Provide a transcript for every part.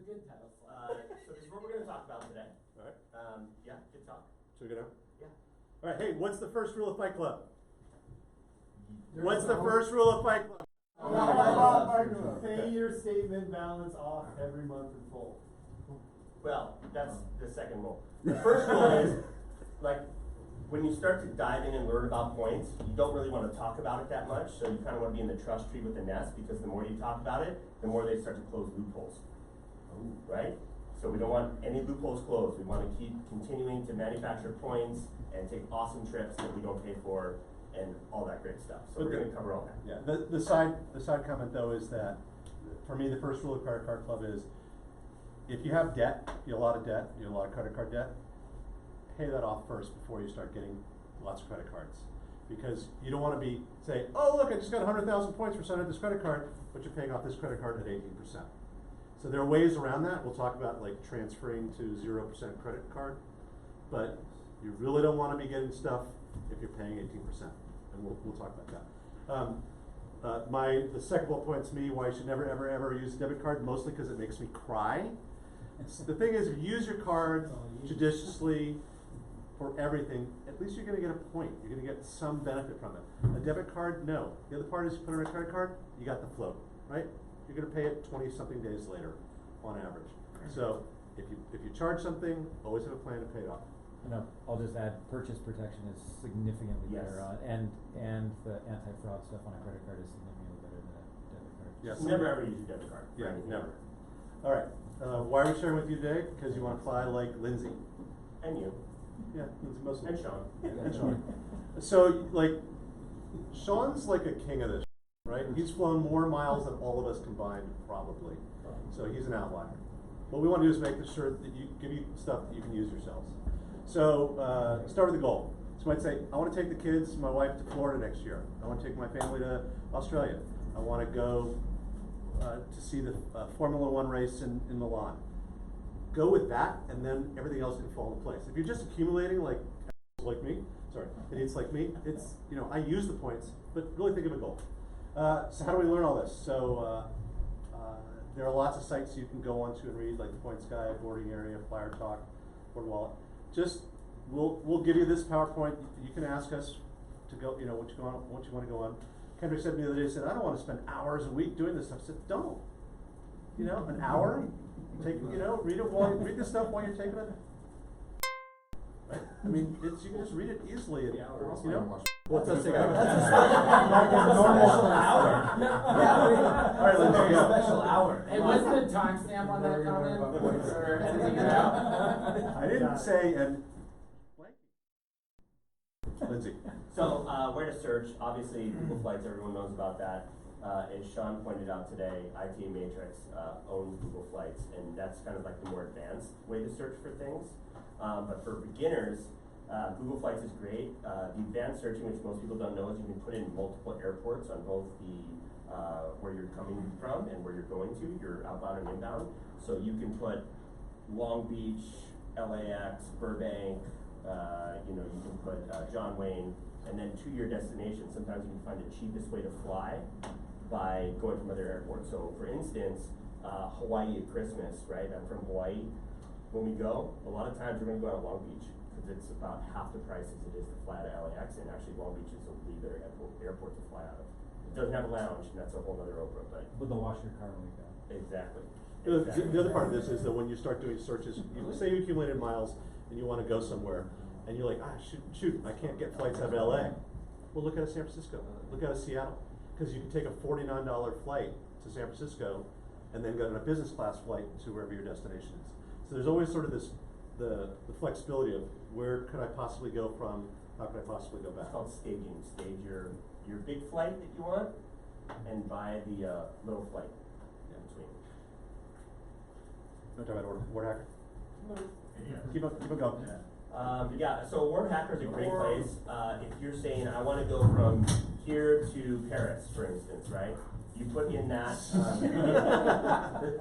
good title slide. So this is what we're going to talk about today. All right. Yeah, good talk. Should we go now? Yeah. All right. Hey, what's the first rule of Fight Club? What's the first rule of Fight Club? Pay your statement balance off every month in full. Well, that's the second rule. The first rule is, like, when you start to dive in and learn about points, you don't really want to talk about it that much, so you kind of want to be in the trust tree with the nest, because the more you talk about it, the more they start to close loopholes. Right? So we don't want any loopholes closed. We want to keep continuing to manufacture points and take awesome trips that we don't pay for and all that great stuff. So we're going to cover all that. Yeah. The side comment though is that for me the first rule of Credit Card Club is if you have debt, you have a lot of debt, you have a lot of credit card debt, pay that off first before you start getting lots of credit cards. Because you don't want to say, oh look, I just got 100,000 points for signing this credit card, but you're paying off this credit card at 18%. So there are ways around that. We'll talk about like transferring to 0% credit card, but you really don't want to be getting stuff if you're paying 18%, and we'll talk about that. The second bullet point to me why you should never ever use a debit card, mostly because it makes me cry. The thing is, if you use your card judiciously for everything, at least you're going to get a point. You're going to get some benefit from it. A debit card, no. The other part is you put on a credit card, you got the float, right? You're going to pay it 20-something days later, on average. So if you charge something, always have a plan to pay it off. No, I'll just add, purchase protection is significantly better on, and the anti-fraud stuff on a credit card is significantly better than a debit card. Yes. Never ever use a debit card. Yeah, never. All right. Why are we sharing with you today? Because you want to fly like Lindsay. And you. Yeah, Lindsay mostly. And Sean. And Sean. So, like, Sean's like a king of this, right? He's flown more miles than all of us combined, probably. So he's an outlier. What we want to do is make sure that give you stuff that you can use yourselves. So start with a goal. So you might say, I want to take the kids, my wife, to Florida next year. I want to take my family to Australia. I want to go to see the Formula One race in Milan. Go with that, and then everything else can fall into place. If you're just accumulating like me, idiots like me, it's, I use the points, but really think of a goal. So how do we learn all this? So there are lots of sites you can go onto and read, like the Points Guide, Boarding Area, Flyer Talk, Board Wallet. Just we'll give you this PowerPoint. You can ask us to go, what you want to go on. Kendrick said to me the other day, he said, I don't want to spend hours a week doing this stuff. I said, don't. An hour, read this stuff while you're taking it. Right? I mean, you can just read it easily. What's that? That's a normal hour. All right, let's go. Special hour. Hey, what's the timestamp on that comment? Or editing it out? I didn't say and. Lindsay. So where to search? Obviously, Google Flights, everyone knows about that. As Sean pointed out today, IT Matrix owns Google Flights, and that's kind of like the more advanced way to search for things. But for beginners, Google Flights is great. The advanced searching, which most people don't know, is you can put in multiple airports on both the where you're coming from and where you're going to, your outbound and inbound. So you can put Long Beach, LAX, Burbank, you can put John Wayne, and then to your destination. Sometimes you can find the cheapest way to fly by going from other airports. So for instance, Hawaii at Christmas, right? I'm from Hawaii. When we go, a lot of times we're going to go out to Long Beach because it's about half the price as it is to fly to LAX, and actually Long Beach is a way better airport to fly out of. It doesn't have a lounge, and that's a whole other Oprah, but With the wash your car like that. exactly. The other part of this is that when you start doing searches, say you accumulated miles and you want to go somewhere, and you're like, shoot, I can't get flights out of LA. Well, look at San Francisco. Look at Seattle. Because you can take a $49 flight to San Francisco and then go on a business class flight to wherever your destination is. So there's always sort of the flexibility of where could I possibly go from, how could I possibly go back. It's called staging. Stage your big flight that you want, and buy the little flight in between. Don't talk about Word Hacker. Keep on going. So Word Hacker is a great place. If you're saying, I want to go from here to Paris, for instance, right? You put in that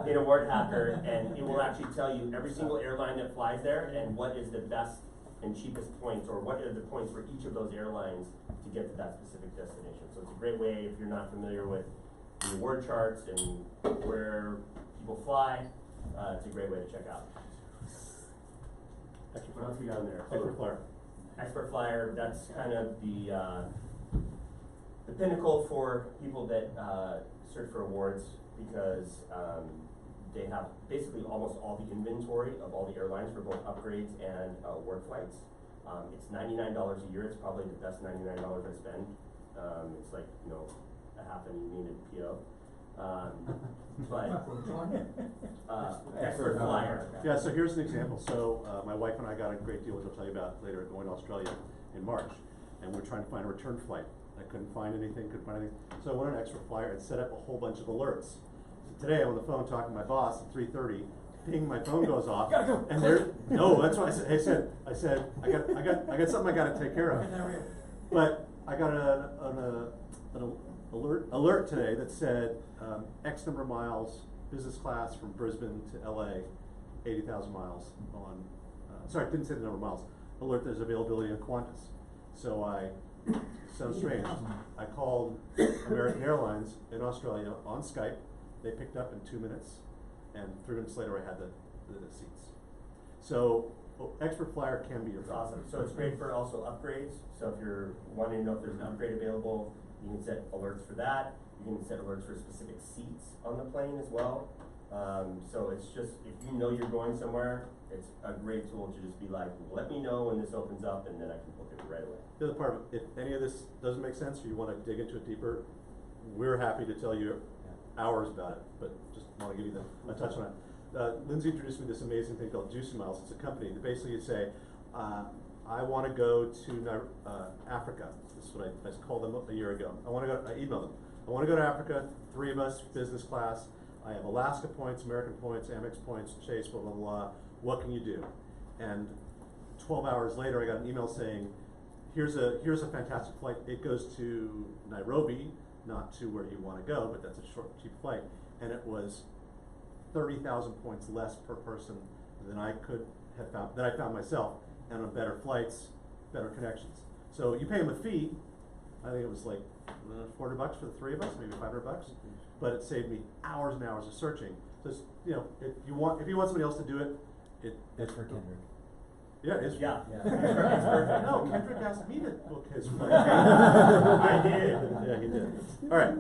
in a Word Hacker, and it will actually tell you every single airline that flies there and what is the best and cheapest points, or what are the points for each of those airlines to get to that specific destination. So it's a great way if you're not familiar with the word charts and where people fly. It's a great way to check out. Extra What else we got in there? Expert flyer. Expert flyer, that's kind of the pinnacle for people that search for awards because they have basically almost all the inventory of all the airlines for both upgrades and work flights. It's $99 a year. It's probably the best $99 I spend. It's like, you know, a half an evening at P.L.B. Expert flyer. Yeah, so here's an example. So my wife and I got a great deal, which I'll tell you about later, going to Australia in March. And we're trying to find a return flight. I couldn't find anything, So I went on an extra flyer and set up a whole bunch of alerts. So today I'm on the phone talking to my boss at 3:30. Ping, my phone goes off. Gotta go. And there, no, that's what I said. I said, I got something I gotta take care of. But I got an alert today that said X number of miles, business class from Brisbane to LA, 80,000 miles on, sorry, it didn't say the number of miles. Alert there's availability on Qantas. So sounds strange. I called American Airlines in Australia on Skype. They picked up in 2 minutes, and 3 minutes later I had the seats. So Expert Flyer can be your It's friend. awesome. So it's great for also upgrades. So if you're wanting to know if there's an upgrade available, you can set alerts for that. You can set alerts for specific seats on the plane as well. So it's just, if you know you're going somewhere, it's a great tool to just be like, let me know when this opens up and then I can book it right away. The other part of it, if any of this doesn't make sense or you want to dig into it deeper, we're happy to tell you hours about it, but just want to give you a touch on it. Lindsay introduced me to this amazing thing called Juicy Miles. It's a company that basically you say, I want to go to Africa. This is what I called them a year ago. I emailed them. I want to go to Africa, 3 of us, business class. I have Alaska points, American points, Amex points, Chase, blah, blah, blah. What can you do? And 12 hours later, I got an email saying, here's a fantastic flight. It goes to Nairobi, not to where you want to go, but that's a short, cheap flight. And it was 30,000 points less per person than I could have found, that I found myself, and on better flights, better connections. So you pay them a fee. I think it was like $400 for the 3 of us, maybe $500, but it saved me hours and hours of searching. Just, you know, if you want somebody else to do it, That's for Kendrick. yeah, it's Yeah. Yeah. It's perfect. No, Kendrick asked me to book his flight. I did. Yeah, he did. All right.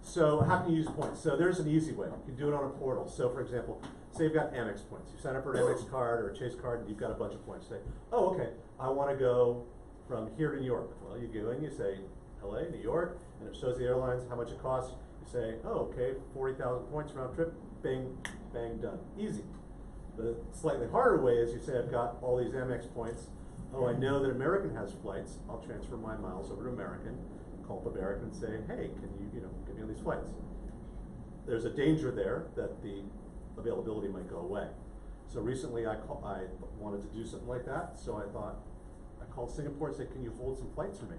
So how can you use points? So there's an easy way. You can do it on a portal. So for example, say you've got Amex points. You sign up for an Amex card or a Chase card and you've got a bunch of points. Say, oh, okay, I want to go from here to New York. Well, you go and you say LA, New York, and it shows the airlines how much it costs. You say, oh, okay, 40,000 points round trip. Bing, bang, done. Easy. The slightly harder way is you say, I've got all these Amex points. Oh, I know that American has flights. I'll transfer my miles over to American. Call up American and say, hey, can you get me on these flights? There's a danger there that the availability might go away. So recently I wanted to do something like that. So I called Singapore and said, can you hold some flights for me?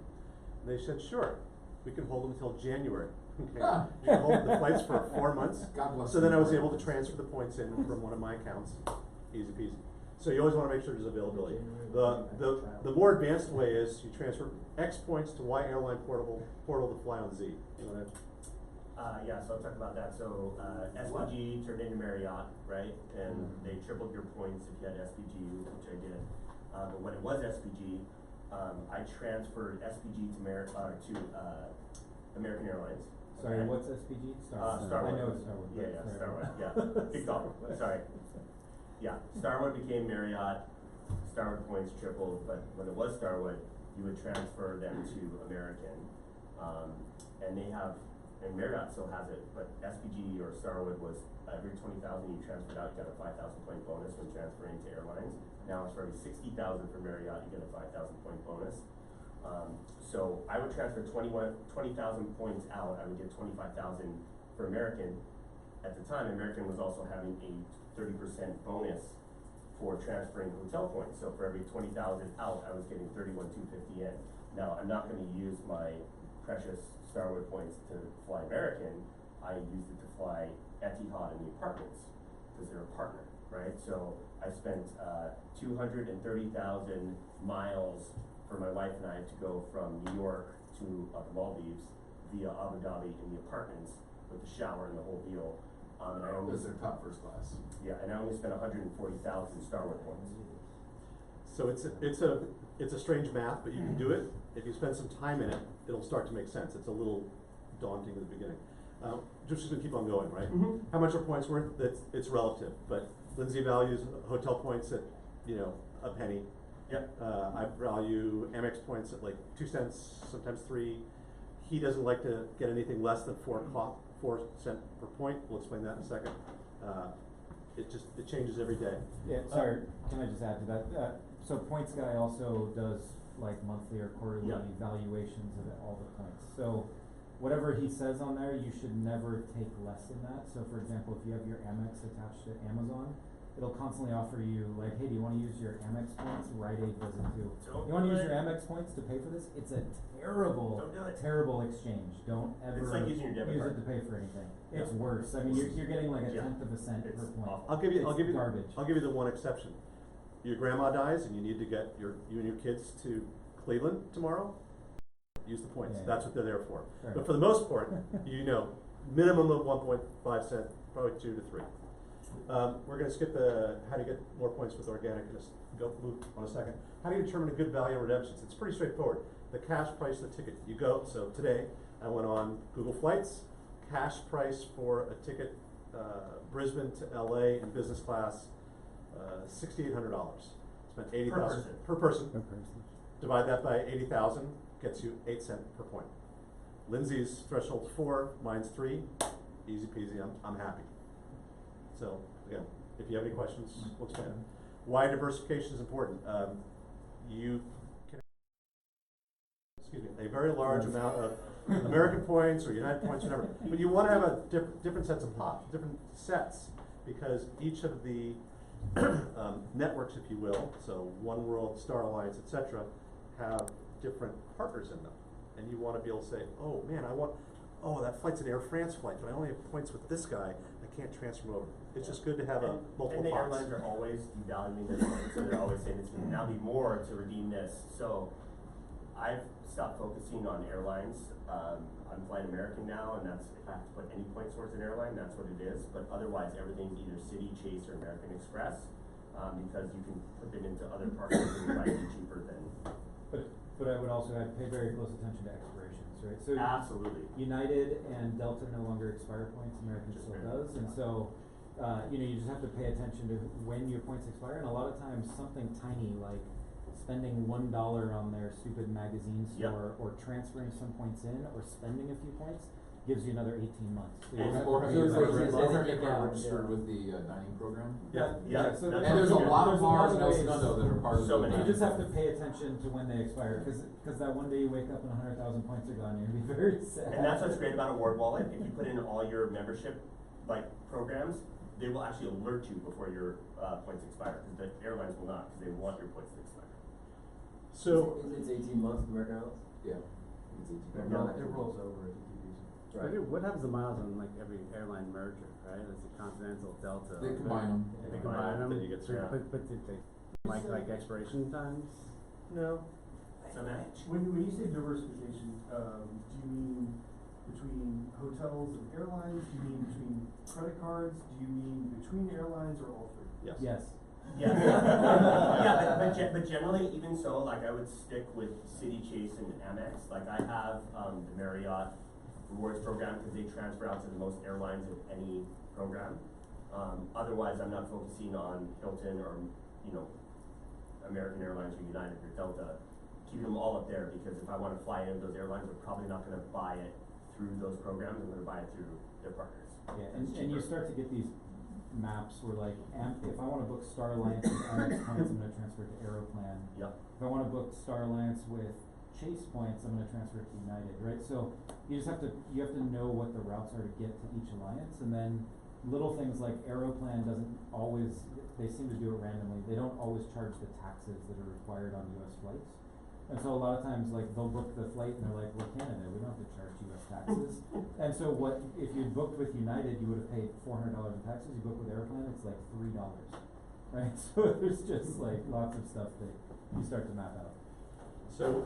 And they said, sure. We can hold them until January. Okay. You can hold the flights for 4 months. God bless So then I was you. able to transfer the points in from one of my accounts. Easy peasy. So you always want to make sure there's availability. The more advanced way is you transfer X points to Y airline portal to fly on Z. You want to? Yeah, so I'll talk about that. So SPG turned into Marriott, right? And they tripled your points if you had SPG, which I did. But when it was SPG, I transferred SPG to American Airlines. Sorry, Okay? what's SPG? Starwood. I know it's Starwood. Yeah, but sorry. Starwood. Yeah, big call. Sorry. Yeah, Starwood became Marriott. Starwood points tripled, but when it was Starwood, you would transfer them to American, and they have, and Marriott still has it, but SPG or Starwood was every 20,000 you transferred out, you got a 5,000 point bonus when transferring to airlines. Now it's for every 60,000 for Marriott, you get a 5,000 point bonus. So I would transfer 20,000 points out. I would get 25,000 for American. At the time, American was also having a 30% bonus for transferring hotel points. So for every 20,000 out, I was getting 31,250 in. Now I'm not going to use my precious Starwood points to fly American. I used it to fly Etihad in the apartments because they're a partner, right? So I spent 230,000 miles for my wife and I to go from New York to the Maldives via Abu Dhabi in the apartments with the shower and the whole deal. And I only, That's their top first class. yeah, and I only spent 140,000 Star Wars points. So it's a strange math, but you can do it. If you spend some time in it, it'll start to make sense. It's a little daunting at the beginning. Just gonna keep on going, right? Mhm. How much are points worth? It's relative, but Lindsay values hotel points at, a penny. Yep. I value Amex points at like 2 cents, sometimes 3. He doesn't like to get anything less than 4 cents per point. We'll explain that in a second. It changes every day. Yeah, sorry, can I just add to that? So Points Guy also does like monthly or quarterly Yeah. valuations of all the points. So whatever he says on there, you should never take less than that. So for example, if you have your Amex attached to Amazon, it'll constantly offer you like, hey, do you wanna use your Amex points? Rite Aid does it too. Don't You wanna do use it. your Amex points to pay for this? It's a terrible, Don't do it. terrible exchange. Don't ever It's like using your debit use card. it to pay for anything. Yeah. It's worse. I mean, you're getting like a Yeah. tenth of a cent It's per point. awful. I'll give you It's garbage. I'll give you the one exception. Your grandma dies and you need to get you and your kids to Cleveland tomorrow. Use the points. Yeah. That's what they're there for. Fair But enough. for the most part, minimum of 1.5 cents, probably 2 to 3. We're gonna skip the how to get more points with organic and just move on a second. How do you determine a good value on redemptions? It's pretty straightforward. The cash price of the ticket. You go, so today I went on Google Flights, cash price for a ticket, Brisbane to LA in business class, $6,800. Spent $80,000 per person. Divide that by 80,000, gets you 8 cents per point. Lindsay's threshold's 4, mine's 3, easy peasy, I'm happy. So, again, if you have any questions, we'll expand. Why diversification is important. You can, a very large amount of American points or United points, whatever, but you wanna have a different sets of pots, different sets, because each of the networks, if you will, so One World, Star Alliance, etc., have different partners in them. And you wanna be able to say, oh man, that flight's an Air France flight, but I only have points with this guy, I can't transfer over. It's just good to have multiple And the pots. airlines are always devaluing their points, so they're always saying it's gonna now be more to redeem this. So I've stopped focusing on airlines. I'm flying American now, and that's, if I have to put any points towards an airline, that's what it is. But otherwise, everything's either City, Chase, or American Express, because you can put them into other partners and buy it cheaper than. But I would also add, pay very close attention to expirations, right? So Absolutely. United and Delta no longer expire points, American Just still barely. does, and so, you just have to pay attention to when your points expire, and a lot of times, something tiny like spending $1 on their stupid magazine Yep. store, or transferring some points in, or spending a few points, gives you another 18 months. So you And- have Or to- have so you it's like- ever it's registered like- yeah, registered yeah. with the dining program? Yeah. Yeah, so that's And there's a something- lot of there's a lot bars of in El ways- Segundo that are part of So the many. You dining just have to program. pay attention to when they expire, cause that one day you wake up and 100,000 points are gone, you're gonna be very sad. And that's what's great about Award Wallet. If you put in all your membership programs, they will actually alert you before your points expire, because the airlines will not, because they want your points to expire. So, It's 18 months for American Airlines? Yeah. It's 18 They're months. not- It rolls over if you keep using it. Right. What happens to miles on like every airline merger, right? It's a Continental, Delta. They combine them. They combine them? Then you get So- Yeah. But did they, like expiration times? no. So Matt? When you say diversification, do you mean between hotels and airlines? Do you mean between credit cards? Do you mean between airlines or all three? Yes. Yes. Yeah, yeah, but generally, even so, like I would stick with City, Chase, and Amex. Like I have the Marriott rewards program because they transfer out to the most airlines in any program. Otherwise, I'm not focusing on Hilton or American Airlines or United or Delta. Keep them all up there because if I want to fly in those airlines, we're probably not going to buy it through those programs. I'm going to buy it through their partners. Yeah, It's and you cheaper. start to get these maps where like, if I wanna book Star Alliance with Amex points, I'm gonna transfer it to Aeroplan. Yep. If I wanna book Star Alliance with Chase points, I'm gonna transfer it to United, right? So you have to know what the routes are to get to each alliance, and then little things like Aeroplan doesn't always, they seem to do it randomly, they don't always charge the taxes that are required on US flights. And so a lot of times, like, they'll book the flight and they're like, we're Canada, we don't have to charge US taxes. And so if you booked with United, you would have paid $400 in taxes, you book with Airplane, it's like $3, right? So there's just like lots of stuff that you start to map out. So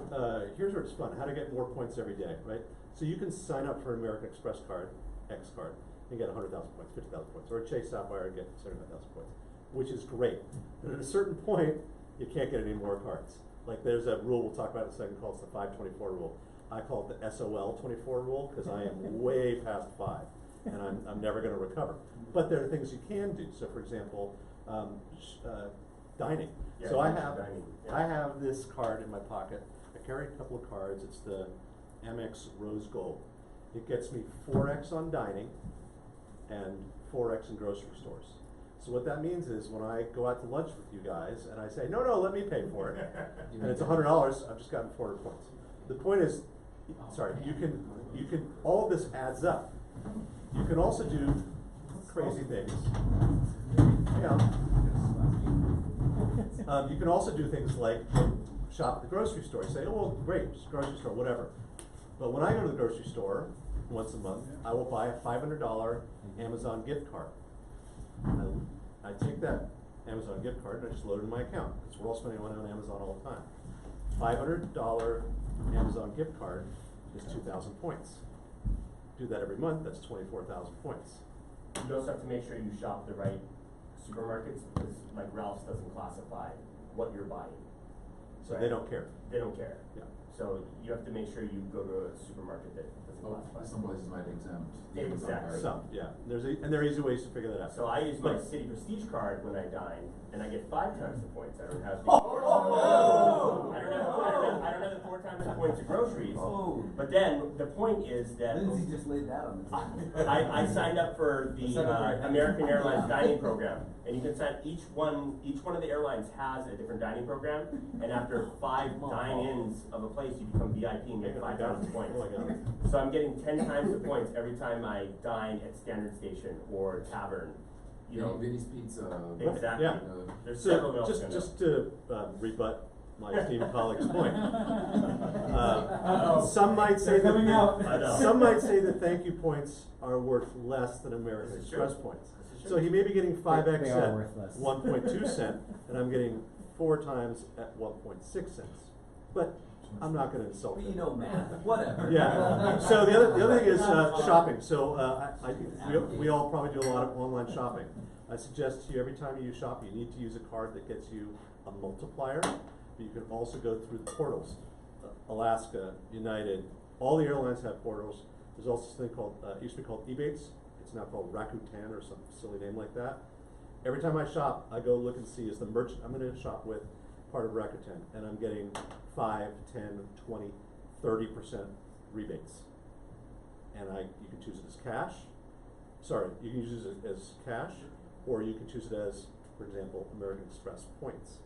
here's where it's fun, how to get more points every day, right? So you can sign up for an American Express card, X card. and get 100,000 points, 50,000 points, or a Chase Sapphire and get 75,000 points, which is great. But at a certain point, you can't get any more cards. Like there's a rule we'll talk about in a second called the 524 rule. I call it the SOL 24 rule because I am way past 5 and I'm never going to recover. But there are things you can do. So for example, dining. Yeah, So I you have, mentioned dining, yeah. I have this card in my pocket. I carry a couple of cards. It's the Amex Rose Gold. It gets me 4x on dining and 4x in grocery stores. So what that means is when I go out to lunch with you guys and I say, no, let me pay for it, and it's $100, I've just gotten 400 points. The point is, sorry, you can, all of this adds up. You can also do crazy things. Yeah. You can also do things like shop at the grocery store. Say, oh, well, great, grocery store, whatever. But when I go to the grocery store once a month, I will buy a $500 Amazon gift card. I take that Amazon gift card and I just load it in my account. Because we're all spending money on Amazon all the time. $500 Amazon gift card is 2,000 points. Do that every month, that's 24,000 points. You also have to make sure you shop the right supermarkets, because like Ralph's doesn't classify what you're buying. So Right. they don't care. They don't care. Yeah. So you have to make sure you go to a supermarket that doesn't Oh, classify. some places might exempt the Amazon Exactly. card. Some, yeah. And there are easy ways to figure that out. So I use my But- City Prestige card when I dine, and I get 5 times the points. I don't have the I don't have the 4 times the points of groceries. Oh. But then the point is that Lindsay just laid that on the table. I signed up for the American Airlines dining program, and you can sign each one of the airlines has a different dining program, and after 5 dine-ins of a place, you become VIP and get 5 times the points. Oh my God. So I'm getting 10 times the points every time I dine at Standard Station or Tavern. You know, Vinny's Pizza. exactly. Yeah. There's several So else. just to rebut my esteemed colleague's point. Some might say They're coming out. I know. some might say that thank you points are worth less than American This is Express true. points. This is So true. he may be getting 5x They are at worth less. 1.2 cent, and I'm getting 4 times at 1.6 cents. But I'm not going to insult But him. you know math, whatever. Yeah. So the other thing is shopping. So we all probably do a lot of online shopping. I suggest to you every time you shop, you need to use a card that gets you a multiplier. But you can also go through the portals. Alaska, United, all the airlines have portals. There's also this thing called it used to be called Ebates. It's now called Rakuten or some silly name like that. Every time I shop, I go look and see is the merchant I'm going to shop with part of Rakuten, and I'm getting 5, 10, 20, 30% rebates. And you can choose it as cash. Sorry, you can use it as cash, or you can choose it as, for example, American Express points.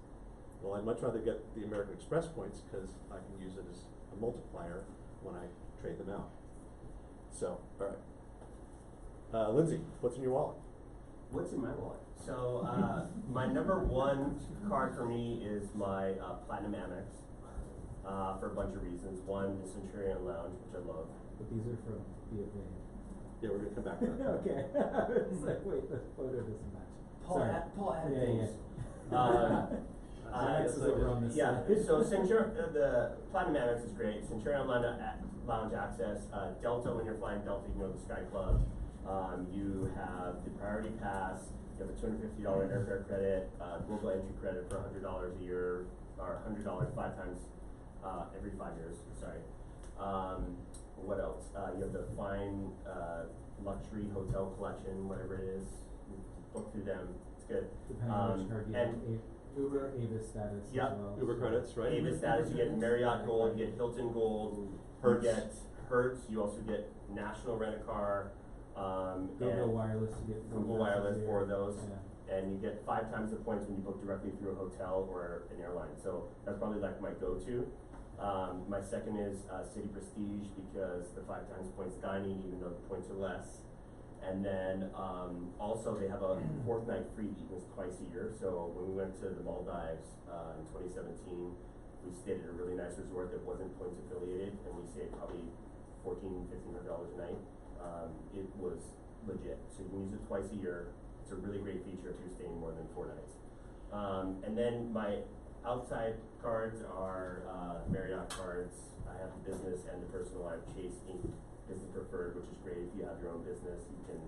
Well, I'd much rather get the American Express points because I can use it as a multiplier when I trade them out. So, all right. Lindsay, what's in your wallet? What's in my wallet? So my number 1 card for me is my Platinum Amex for a bunch of reasons. One, the Centurion Lounge, which I love. But these are from P.L.B. Yeah, we're gonna come back to that. Okay. I was like, wait, the photo doesn't match. Paul Sorry. had Yeah, things. Amex is over on this yeah, side. so the Platinum Amex is great. Centurion Lounge access. Delta, when you're flying Delta, you can go to the Sky Club. You have the Priority Pass. You have a $250 airfare credit, global entry credit for $100 a year, or $100 5 times every 5 years. Sorry. What else? You have the fine luxury hotel collection, whatever it is. You book through them. It's good. Depending on which card you have, and Uber, Avis status as Yeah. well. Uber credits, right? Avis status, you get Marriott Gold, you get Hilton Gold, Hertz. you get Hertz, you also get National Rent-A-Car, Google and Wireless, you get. Google Wireless for those. Yeah. And you get 5 times the points when you book directly through a hotel or an airline. So that's probably like my go-to. My second is City Prestige because the 5 times points dining, even though the points are less. And then also they have a 4th night free eatings twice a year. So when we went to the Maldives in 2017, we stayed at a really nice resort that wasn't points affiliated, and we saved probably $1,500 a night. It was legit. So you can use it twice a year. It's a really great feature if you're staying more than 4 nights. And then my outside cards are Marriott cards. I have the business and the personal. I have Chase Inc. business preferred, which is great. If you have your own business, you can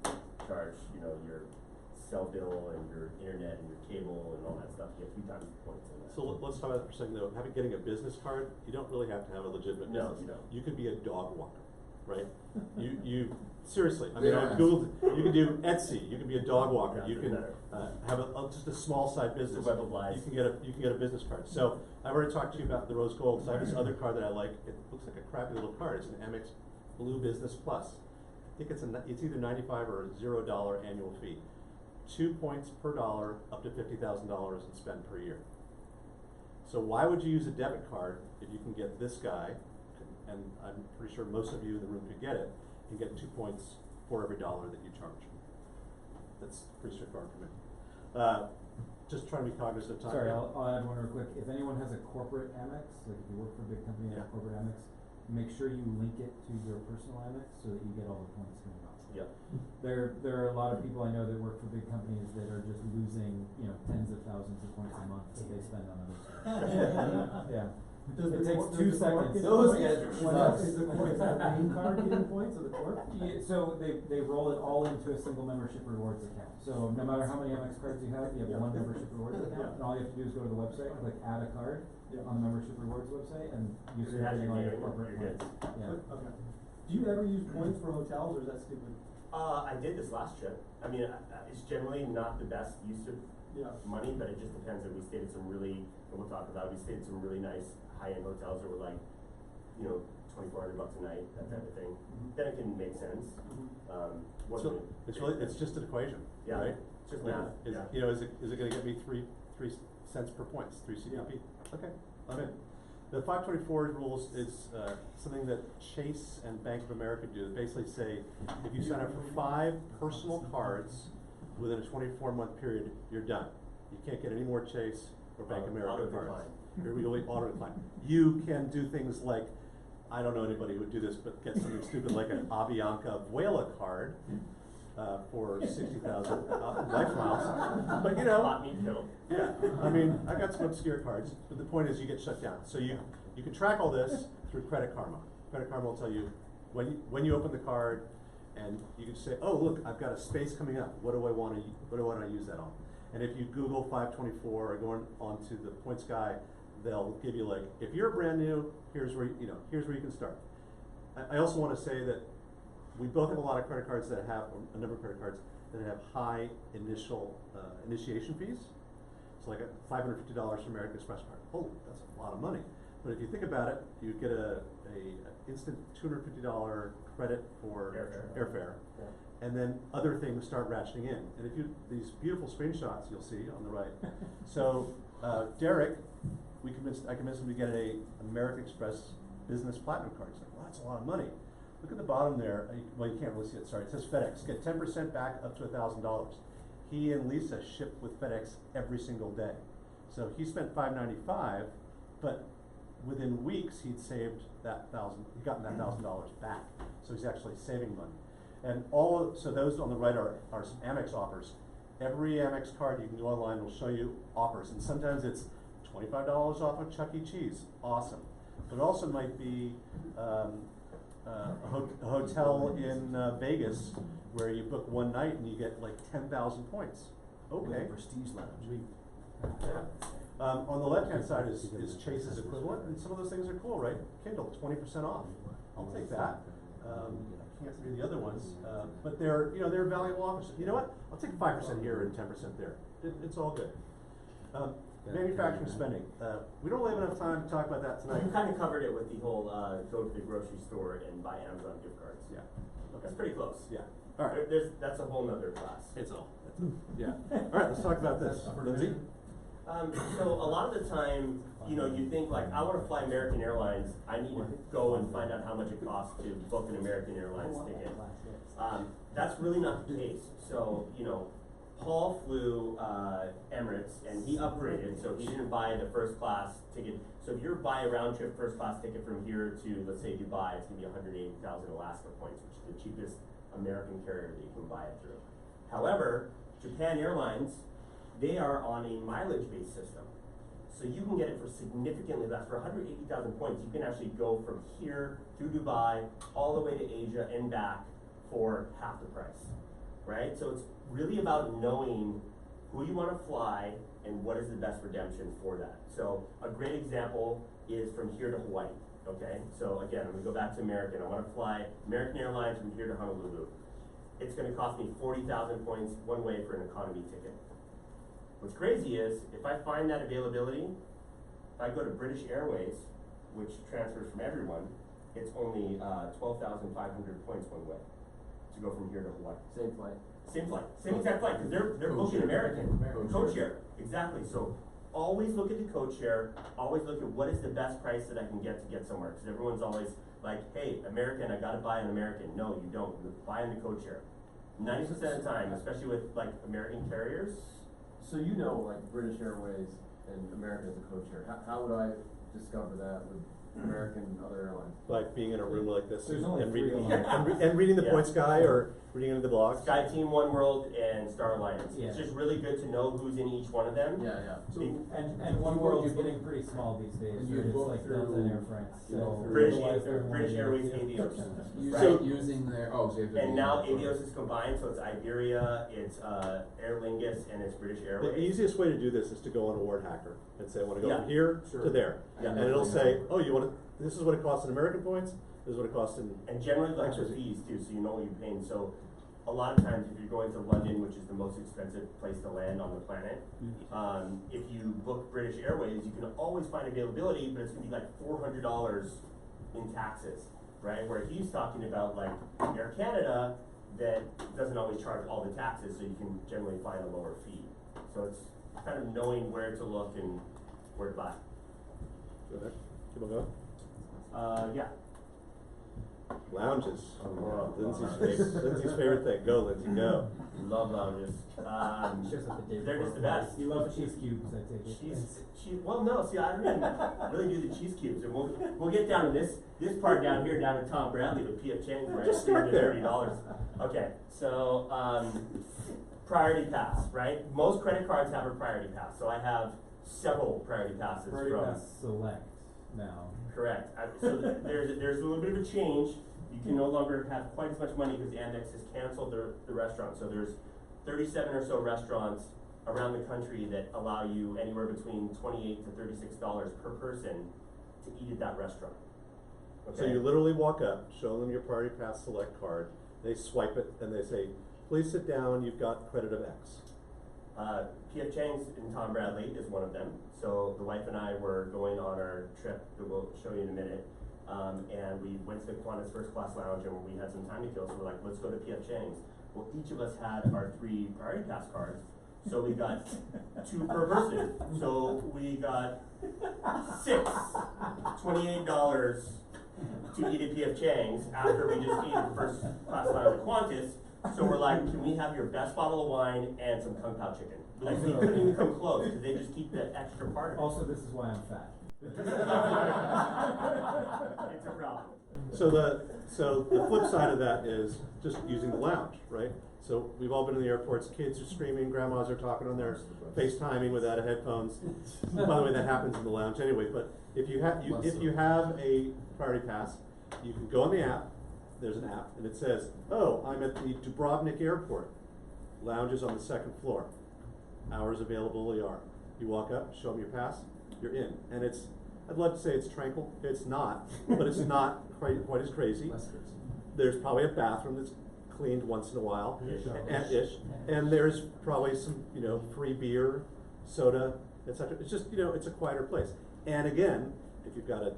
charge, you know, your cell bill and your internet and your cable and all that stuff. You get 3 times the points in that. So let's talk about that for a second though. Getting a business card, you don't really have to have a legitimate No, business. you don't. You could be a dog walker, right? you seriously. I mean, Yeah. I Googled. You can do Etsy. You can be a dog walker. Yeah, You can doesn't have just a small side business. Web of Lies. You can get a business card. So I've already talked to you about the rose gold. So I have this other card that I like. It looks like a crappy little card. It's an Amex Blue Business Plus. I think it's either $95 or $0 annual fee. 2 points per dollar, up to $50,000 in spend per year. So why would you use a debit card if you can get this guy, and I'm pretty sure most of you in the room could get it, and get 2 points for every dollar that you charge? That's pretty straightforward for me. Just trying to be cognizant of time. Sorry, I'll add one real quick. If anyone has a corporate Amex, like if you work for a big company and have a corporate Amex, make sure you link it to your personal Amex so that you get all the points coming off. Yep. There are a lot of people I know that work for big companies that are just losing, you know, tens of thousands of points a month that they spend on other stuff. Yeah. It takes 2 seconds. Those guys are Nuts. Is the main card getting points or the corp? Yeah, so they roll it all into a single membership rewards account. So no matter how many Amex cards you have one membership rewards account, and all you have to do is go to the website, click add a card on the membership rewards website, and you If see it has everything your on your name, corporate you're points. good. Yeah. Okay. Do you ever use points for hotels, or is that stupid? I did this last trip. I mean, it's generally not the best use of money, but it just depends. If we stayed at some really, and we'll talk about it, we stayed at some really nice high-end hotels that were like, you know, $2,400 a night, that type of thing. Then it can make sense. So it's just an equation, Yeah, right? it's just Like, math, yeah. You know, is it gonna get me three cents per points, 3 CPP? Okay, I'm in. The 524 rules is something that Chase and Bank of America do. They basically say if you sign up for 5 personal cards within a 24-month period, you're done. You can't get any more Chase or Bank of America Auto cards. decline. Here we go, auto decline. You can do things like, I don't know anybody who would do this, but get something stupid like an Avianca Vuela card for 60,000 life miles. But you know, Bought me killed. yeah, I mean, I got some obscure cards, but the point is you get shut down. So you can track all this through Credit Karma. Credit Karma will tell you when you open the card, and you can say, oh look, I've got a space coming up. What do I want to use that on? And if you Google 524 or go onto the points guy, they'll give you like, if you're brand new, here's where you can start. I also want to say that we both have a lot of credit cards that have a number of credit cards that have high initiation fees. So like a $550 for American Express card. Holy, that's a lot of money. But if you think about it, you get a instant $250 credit for airfare. Yeah. And then other things start ratcheting in. And if these beautiful screenshots you'll see on the right. So Derek, I convinced him to get a American Express Business Platinum card. He's like, well, that's a lot of money. Look at the bottom there. Well, you can't really see it. Sorry, it says FedEx. Get 10% back up to $1,000. He and Lisa ship with FedEx every single day. So he spent $595, but within weeks he'd saved that he'd gotten that $1,000 back. So he's actually saving money. And so those on the right are Amex offers. Every Amex card you can go online will show you offers, and sometimes it's $25 off of Chuck E. Cheese. Awesome. But it also might be a hotel in Vegas where you book one night and you get like 10,000 points. Okay. Prestige lounge. On the left-hand side is Chase's equivalent, and some of those things are cool, right? Kindle, 20% off. I'll take that. Can't see the other ones, but they're valuable offers. You know what? I'll take 5% here and 10% there. It's all good. Manufacturing spending. We don't really have enough time to talk about that tonight. You kind of covered it with the whole go to the grocery store and buy Amazon gift cards. Yeah. That's pretty close. Yeah. All right. That's a whole nother class. It's all. Yeah. All right. Let's talk about this. Lindsay. So a lot of the time, you think like, I want to fly American Airlines. I need to go and find out how much it costs to book an American Airlines ticket. That's really not the case. So, Paul flew Emirates and he upgraded, so he didn't buy the first class ticket. So if you buy a round trip first class ticket from here to, let's say, Dubai, it's going to be 180,000 Alaska points, which is the cheapest American carrier that you can buy it through. However, Japan Airlines, they are on a mileage-based system. So you can get it for significantly less. For 180,000 points, you can actually go from here through Dubai, all the way to Asia and back for half the price, right? So it's really about knowing who you want to fly and what is the best redemption for that. So a great example is from here to Hawaii, okay? So again, I'm gonna go back to American. I want to fly American Airlines from here to Honolulu. It's gonna cost me 40,000 points one way for an economy ticket. What's crazy is, if I find that availability, if I go to British Airways, which transfers from everyone, it's only 12,500 points one way to go from here to Hawaii. Same flight. Same flight, same exact flight, because they're Code booking share. American. Code Code share. share, exactly. So always look at the code share, always look at what is the best price that I can get somewhere, because everyone's always like, hey, American, I gotta buy an American. No, you don't, you buy on the code share. 90% of the time, especially with like American carriers. So you know, like British Airways and American as a code share, how would I discover that with American and other airlines? Like being in a room like this There's only and three reading, airlines. and reading the Yeah. points guy or reading into the blogs. Sky Team, One World, and Star Alliance. Yeah. It's just really good to know who's in each one of them. Yeah, yeah. So, And One World's getting pretty small these days, And you right? It's book like through- Delta and Air France, yeah, so. through British, otherwise they're British more Airways, than- Avios. So using their, so you have to. And be now in- Avios is combined, so it's Iberia, it's Aer Lingus, and it's British Airways. The easiest way to do this is to go on a word hacker and say, I wanna go Yeah. from here Sure. to there. Yeah. And it'll say, oh, you wanna, this is what it costs in American points, this is what it costs in. And generally they'll have the Actually- fees too, so you know what you're paying. So a lot of times if you're going to London, which is the most expensive place to land on the planet, if you book British Airways, you can always find availability, but it's gonna be like $400 in taxes, right? Where he's talking about like Air Canada that doesn't always charge all the taxes, so you can generally find a lower fee. So it's kind of knowing where to look and where to buy. Go ahead, keep on going. Yeah. Lounges. Oh, Lindsay's favorite thing. Go, Lindsay, go. Love lounges. Shows up the day They're before just the flight. best. You love cheese cubes, I take it. Well, no, see, I don't even really do the cheese cubes, and we'll get down to this part down here, down to Tom Bradley with P.F. Chang's, right? Just start there. $30. Okay, so, priority pass, right? Most credit cards have a priority pass, so I have several priority passes Priority from. Pass Select now. Correct. So there's a little bit of a change. You can no longer have quite as much money because Amex has canceled the restaurant. So there's 37 or so restaurants around the country that allow you anywhere between $28 to $36 per person to eat at that restaurant. So you literally walk up, show them your Priority Pass Select card, they swipe it, and they say, please sit down, you've got credit of X. P.F. Chang's and Tom Bradley is one of them. So the wife and I were going on our trip that we'll show you in a minute. And we went to the Qantas First Class Lounge and we had some time to kill, so we're like, let's go to P.F. Chang's. Well, each of us had our 3 priority pass cards, so we got 2 per person. So we got 6 $28 to eat at P.F. Chang's after we just ate at the First Class Lounge at Qantas. So we're like, can we have your best bottle of wine and some Kung Pao chicken? Like, we couldn't even come close, because they just keep the extra part of it. Also, this is why I'm fat. It's a problem. So the flip side of that is just using the lounge, right? So we've all been in the airports, kids are screaming, grandmas are talking on their FaceTiming without headphones. By the way, that happens in the lounge anyway, but if you have a priority pass, you can go on the app, there's an app, and it says, oh, I'm at the Dubrovnik airport. Lounge is on the 2nd floor. Hours available are. You walk up, show them your pass, you're in. And I'd love to say it's tranquil, it's not, but it's not quite as crazy. Less crazy. There's probably a bathroom that's cleaned once in a while, Ish. and there's probably some, free beer, soda, etc. It's just, it's a quieter place. And again, if you've got a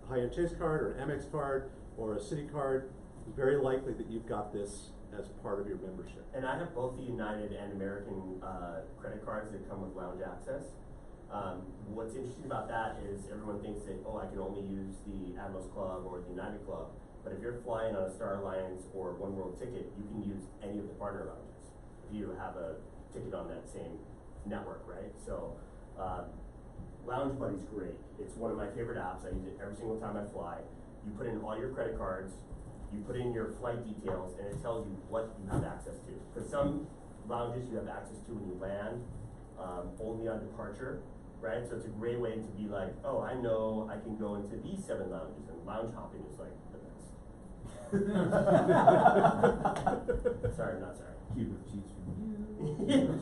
high-end Chase card or an Amex card or a Citi card, very likely that you've got this as part of your membership. And I have both the United and American credit cards that come with lounge access. What's interesting about that is everyone thinks that, oh, I can only use the Admirals Club or the United Club. But if you're flying on a Star Alliance or One World ticket, you can use any of the partner lounges if you have a ticket on that same network, right? So Lounge Buddy's great. It's one of my favorite apps. I use it every single time I fly. You put in all your credit cards, you put in your flight details, and it tells you what you have access to. Because some lounges you have access to when you land, only on departure. right? So it's a great way to be like, oh, I know I can go into these 7 lounges, and lounge hopping is like the best. Sorry, not sorry. Cube of cheese from you.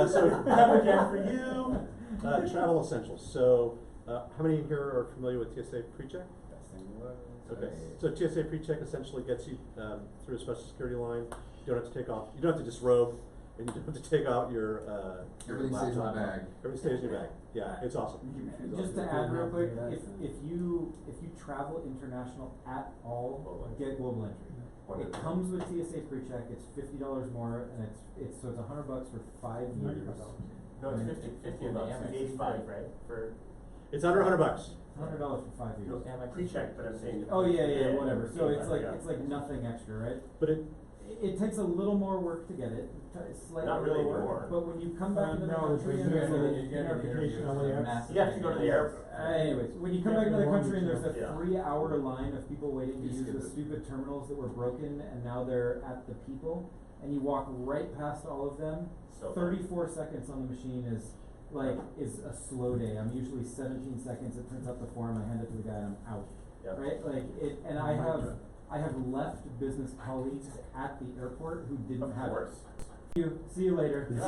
So Pepperjack for you. travel essentials. So, how many here are familiar with TSA PreCheck? Okay. So TSA PreCheck essentially gets you through a special security line. You don't have to take off. You don't have to disrobe, and you don't have to take out your. Everything stays in the laptop. bag. Everything stays in your bag. Yeah, it's awesome. Just to add real quick, if you travel international at all, get global entry. It comes with TSA PreCheck. It's $50 more, and it's so it's $100 for 5 years. No, it's 50 bucks. It's 85, right? For It's under $100. $100 for 5 years. pre-check, but I'm saying. Oh yeah, whatever. So it's like yeah. it's like nothing extra, right? But It takes a little more work to get it. It's slightly Not really lower, more. but when you come back into the No, country and because there's you a get verification on LAX. You have to go to the airport. anyways, when you come back into the country and there's a Yeah. 3-hour line of people waiting to You use skip the it. stupid terminals that were broken and now they're at the people, and you walk right past all of them, So 34 seconds on the machine is a slow day. I'm usually 17 seconds, it prints out the form, I hand it to the guy and I'm out. Yeah. Right? And I have left business colleagues at the airport who didn't Of have it. course. See you later. I'm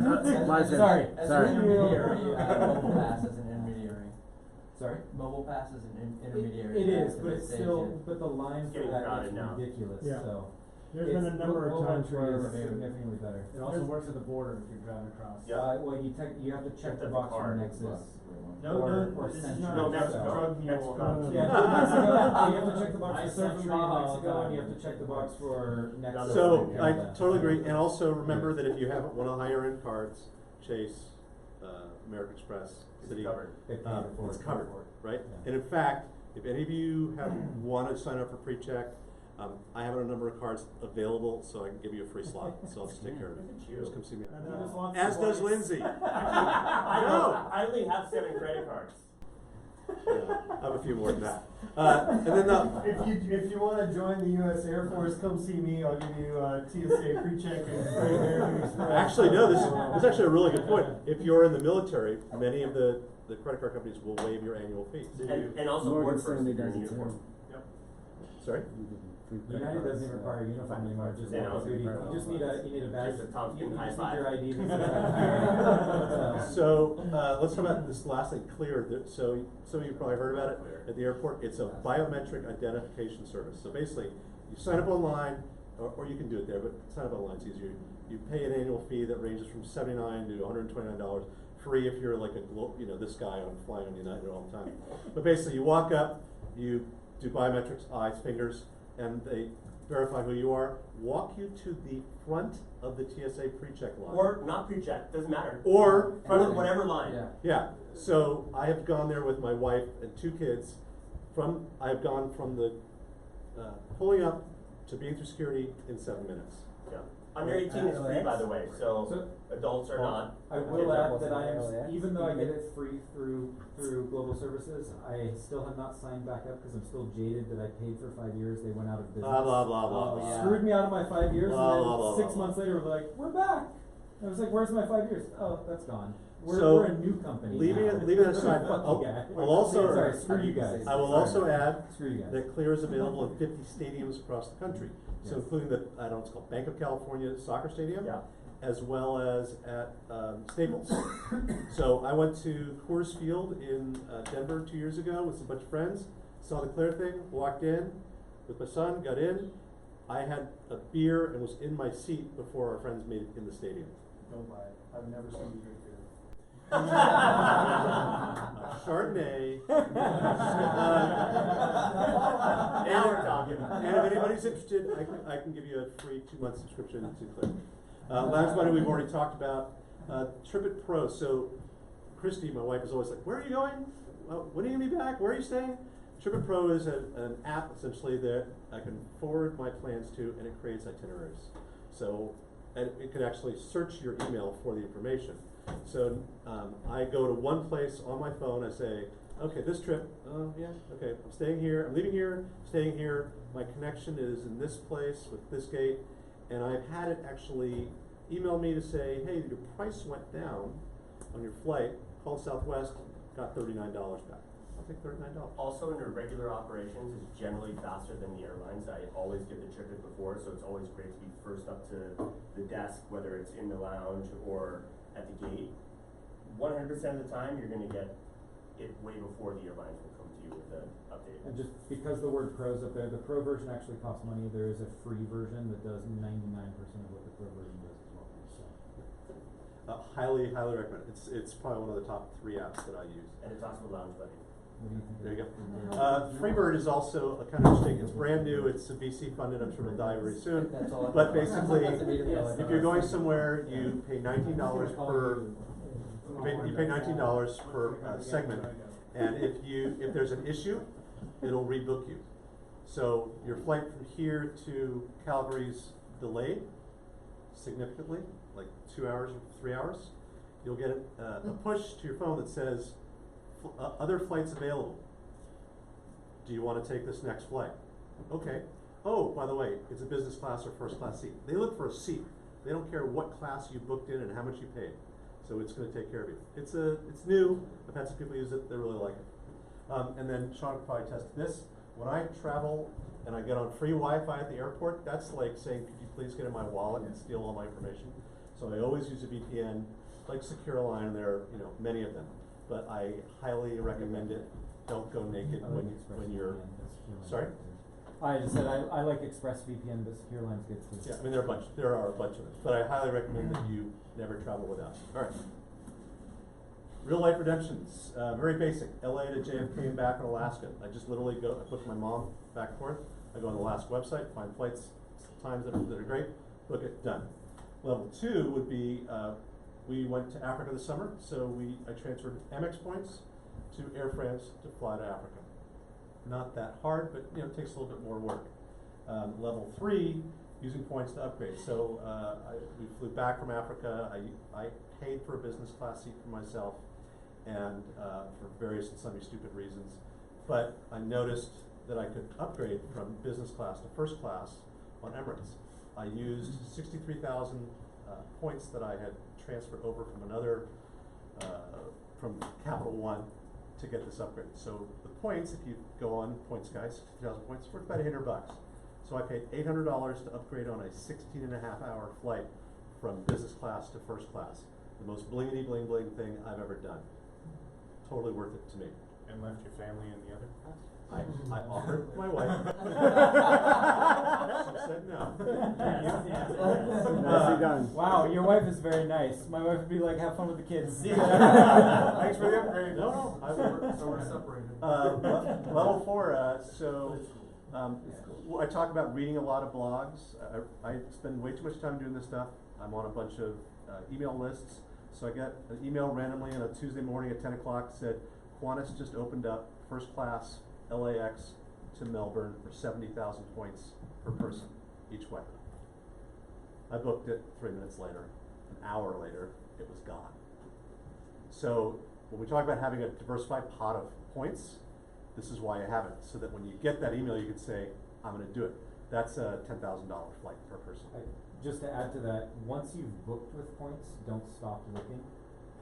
out of here. Sorry. As Sorry. an intermediary, mobile pass as an intermediary. Sorry? Mobile pass as an intermediary. It is, pass but that it's saves still, you. but the line It's for getting that crowded is now. ridiculous, Yeah. so. There's been a number of times where it's significantly better. it also works at the border if you're driving across. Yeah. Well, you have to check the the box card. for Nexus. No, or this is Central. not No, a Mexico. drug mule. Mexico. Yeah, No, for no, no. Mexico, you have to check the box I for sent Central you Mexico, all and time. you have to check the box for Nexus. So in I Canada. totally agree, and also remember that if you have one of the higher end cards, Chase, American Express, It's City, covered. They pay it for it's it. covered, right? Yeah. And in fact, if any of you have wanted to sign up for PreCheck, I have a number of cards available, so I can give you a free slot. So I'll just take care of it. Look at you. Just come see me. And, He just wants As the does points. Lindsay. I know. I only have 7 credit cards. Yeah, I have a few more than that. And then the, If you wanna join the US Air Force, come see me, I'll give you TSA pre-check and free American Express. actually, no, this is actually a really good point. If you're in the military, many of the credit card companies will waive your annual fees. And also Morgan work first Stanley if you're in does it uniform. too. Sorry? United doesn't even require a uniform anymore, just Yeah, active duty. You just need a badge. Just a Thompson You high just five. need your ID. So, let's talk about this last thing, Clear. So, some of you probably heard about it at the airport. It's a biometric identification service. So basically, you sign up online, or you can do it there, but sign up online is easier. You pay an annual fee that ranges from $79 to $129, free if you're like this guy on flying on United all the time. But basically, you walk up, you do biometrics, eyes, fingers, and they verify who you are, walk you to the front of the TSA PreCheck line. Or not pre-check, doesn't matter. Or- front of whatever line. Yeah. Yeah, so I have gone there with my wife and 2 kids. I have gone from the pulling up to being through security in 7 minutes. Yeah. Under 18 is free, by the way, so adults are not. I will Kids are. add that I am, even though I get it free through Global Services, I still have not signed back up because I'm still jaded that I paid for 5 years, they went out of business. Blah, blah, blah, blah, blah. Screwed me out of my 5 years, Blah, and blah, then blah, 6 blah, months blah. later, we're like, we're back. I was like, where's my 5 years? Oh, that's gone. So, We're a new company leaving now. it aside, Fuck I'll- you guys. I'll also- Sorry, screw you guys. I will Sorry. also add Screw you guys. that Clear is available in 50 stadiums across the country. So Yes. including the, I don't know, it's called Bank of California Soccer Stadium. Yeah. As well as at Staples. So I went to Coors Field in Denver 2 years ago with a bunch of friends, saw the Clear thing, walked in with my son, got in. I had a beer and was in my seat before our friends made it in the stadium. Don't lie, I've never seen you drink beer. Chardonnay. Now we're talking. And if anybody's interested, I can give you a free 2-month subscription to Clear. Lounge Money we've already talked about. TripIt Pro. So Christy, my wife, is always like, "Where are you going? When are you gonna be back? Where are you staying?" TripIt Pro is an app essentially that I can forward my plans to, and it creates itineraries. So and it could actually search your email for the information. So I go to one place on my phone. I say, "Okay, this trip. Yeah, okay. I'm staying here. I'm leaving here. Staying here. My connection is in this place with this gate." And I've had it actually email me to say, "Hey, your price went down. on your flight, called Southwest, got $39 back. I'll take $39. Also, in your regular operations, it's generally faster than the airlines. I always get the ticket before, so it's always great to be first up to the desk, whether it's in the lounge or at the gate. 100% of the time, you're gonna get it way before the airlines will come to you with the update. And just because the word Pro's up there, the Pro version actually costs money. There is a free version that does 99% of what the Pro version does as well. So, Highly recommend it. It's probably one of the top 3 apps that I use. And it talks about Lounge Buddy. what do you think? There you of go. Freebird is also a kind of interesting. It's brand new. It's a VC funded. I'm sure it'll die very soon. That's all I But thought. basically, Yes. if you're going somewhere, you pay $19 per. You pay $19 per segment, and if there's an issue, it'll rebook you. So your flight from here to Calgary's delayed significantly, like 2 hours or 3 hours. You'll get a push to your phone that says, other flights available. Do you want to take this next flight? Okay. Oh, by the way, it's a business class or first class seat. They look for a seat. They don't care what class you booked in and how much you paid. So it's going to take care of you. It's new. I've had some people use it. They really like it. And then Sean probably tested this. When I travel and I get on free Wi-Fi at the airport, that's like saying, could you please get in my wallet and steal all my information? So I always use a VPN, like SecureLine. There are many of them, but I highly recommend it. Don't go naked when you're. Sorry. I just said I like ExpressVPN, but SecureLine's good too. Yeah, I mean there are a bunch of them, but I highly recommend that you never travel without. All right. Real life redemptions, very basic. LA to JFK and back in Alaska. I just literally go. I book my mom back and forth. I go on the Alaska website, find flights, times that are great, book it, done. Level 2 would be we went to Africa this summer, so I transferred Amex points to Air France to fly to Africa. Not that hard, but it takes a little bit more work. Level 3, using points to upgrade. So we flew back from Africa. I paid for a business class seat for myself, and for various and sundry stupid reasons. But I noticed that I could upgrade from business class to first class on Emirates. I used 63,000 points that I had transferred over from another, from Capital One, to get this upgrade. So the points, if you go on Points Guy, 60,000 points, worth about $100. So I paid $800 to upgrade on a 16.5-hour flight from business class to first class. The most blingity bling bling thing I've ever done. Totally worth it to me. And left your family in the other class? I offered my wife. She said no. Nicely done. Wow, your wife is very nice. My wife would be like, have fun with the kids. Thanks for the upgrade. No, So we're separated. Level 4, I talk about reading a lot of blogs. I spend way too much time doing this stuff. I'm on a bunch of email lists. So I got an email randomly on a Tuesday morning at 10 o'clock said, Qantas just opened up first class LAX to Melbourne for 70,000 points per person each way. I booked it 3 minutes later. An hour later, it was gone. So when we talk about having a diversified pot of points, this is why I have it, so that when you get that email, you can say, I'm going to do it. That's a $10,000 flight per person. Just to add to that, once you've booked with points, don't stop looking.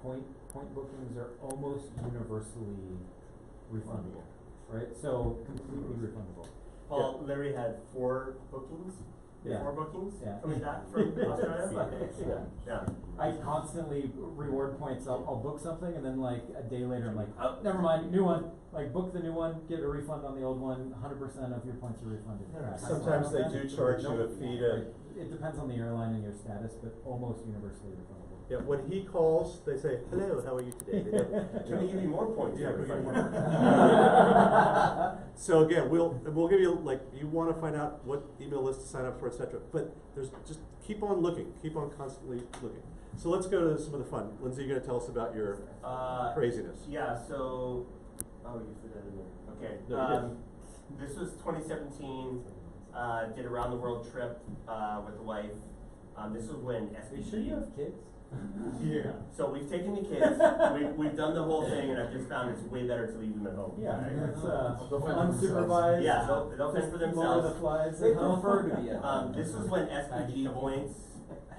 Point bookings are almost universally refundable, right? So completely refundable. Paul, Larry had 4 bookings. Yeah. 4 bookings Yeah. coming back from Australia. Yeah. I constantly reward points. I'll book something and then like a day later I'm like, oh, never mind, new one. Like book the new one, get a refund on the old one. 100% of your points are refunded. Sometimes they do charge you a fee to. It depends on the airline and your status, but almost universally refundable. Yeah, when he calls, they say, hello, how are you today? They go, Can we give you more points? Yeah, for we give you refund? more. So again, we'll give you, like, you want to find out what email list to sign up for, etc. But there's just keep on looking, keep on constantly looking. So let's go to some of the fun. Lindsay, you're going to tell us about your craziness. Yeah. So, you threw that in there. Okay. No, you didn't. This was 2017. Did a round the world trip with the wife. This was when SPG. Are you sure you have kids? Yeah. So we've taken the kids, we've done the whole thing, and I've just found it's way better to leave them at home. Yeah, Right? it's They'll fend for unsupervised. Yeah, they'll fend for Lower themselves. the flies. They prefer to be at home. This was when SPG points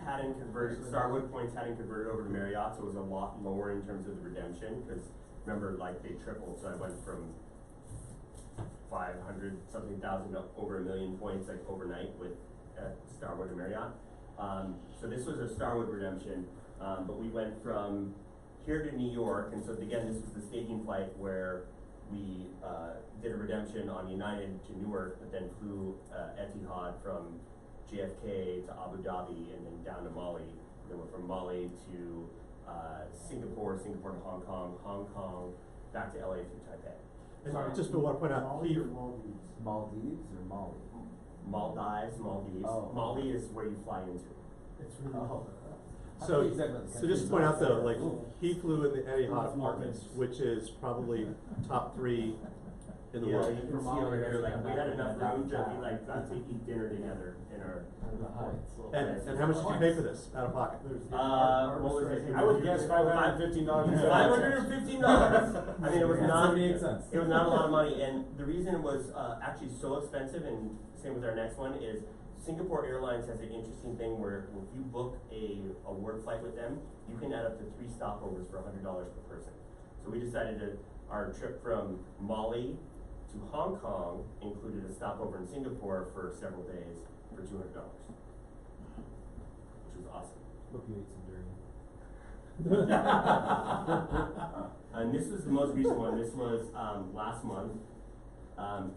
hadn't converted, Starwood points hadn't converted over to Marriott, so it was a lot lower in terms of the redemption, cause remember, like, they tripled, so I went from 500 something thousand up over 1 million points, like, overnight with, Starwood and Marriott. So this was a Starwood redemption, but we went from here to New York, and so again, this was the staging flight where we, did a redemption on United to Newark, but then flew, Etihad from JFK to Abu Dhabi, and then down to Mali. Then went from Mali to Singapore to Hong Kong, back to LA through Taipei. And Sorry. just want to point out, Maldives or Maldives? Maldives or Mali? Maldives. Oh. Mali is where you fly into. It's really. Oh. so, Exactly. so just to point out though, like, Ooh. he flew in the Etihad Ooh. Apartments, which is probably top 3 in the Yeah, world. you can see over here, like, we had enough room that we like got to eat dinner together in our. And how much did you pay for this, out of pocket? What was it? I would guess $515. $515. I mean, it was Yeah, not. 78 cents. It was not a lot of money, and the reason it was actually so expensive, and same with our next one, is Singapore Airlines has an interesting thing where if you book a work flight with them, you can add up to 3 stopovers for $100 per person. So we decided that our trip from Mali to Hong Kong included a stopover in Singapore for several days for $200, which was awesome. Hope you ate some durian. And this was the most recent one. This was last month.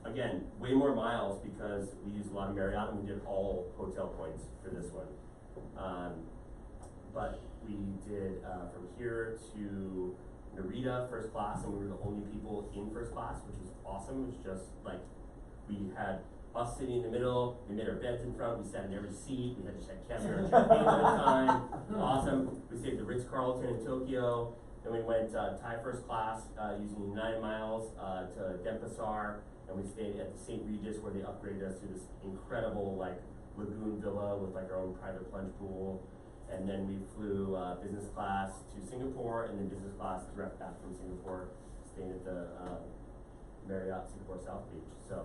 Again, way more miles because we used a lot of Marriott and we did all hotel points for this one. But we did from here to Narita first class, and we were the only people in first class, which was awesome. It was just like we had us sitting in the middle, we made our beds in front, we sat in every seat, we had to check caviar and champagne at a time. Awesome. We stayed at the Ritz-Carlton in Tokyo. Then we went Thai first class using United Miles to Denpasar, and we stayed at the St. Regis where they upgraded us to this incredible like lagoon villa with like our own private plunge pool. And then we flew business class to Singapore, and then business class direct back from Singapore, staying at the Marriott Singapore South Beach. So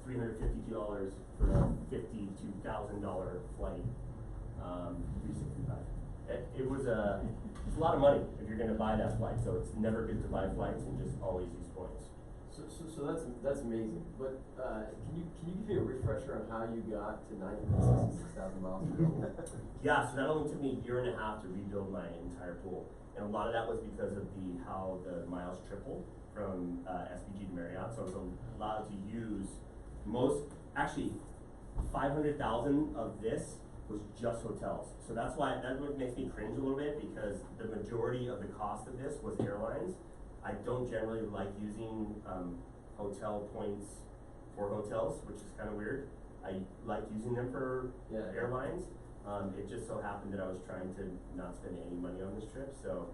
$352 for a $52,000 flight, 365. It was a lot of money if you're going to buy that flight. So it's never good to buy flights and just always use points. So that's amazing. But can you give me a refresher on how you got to 966,000 miles of fuel? Yeah, so that only took me a year and a half to rebuild my entire pool, and a lot of that was because of how the miles tripled from SPG to Marriott. So I was allowed to use actually 500,000 of this was just hotels. So that's what makes me cringe a little bit, because the majority of the cost of this was airlines. I don't generally like using hotel points for hotels, which is kind of weird. I like using them for airlines. It just so happened that I was trying to not spend any money on this trip, so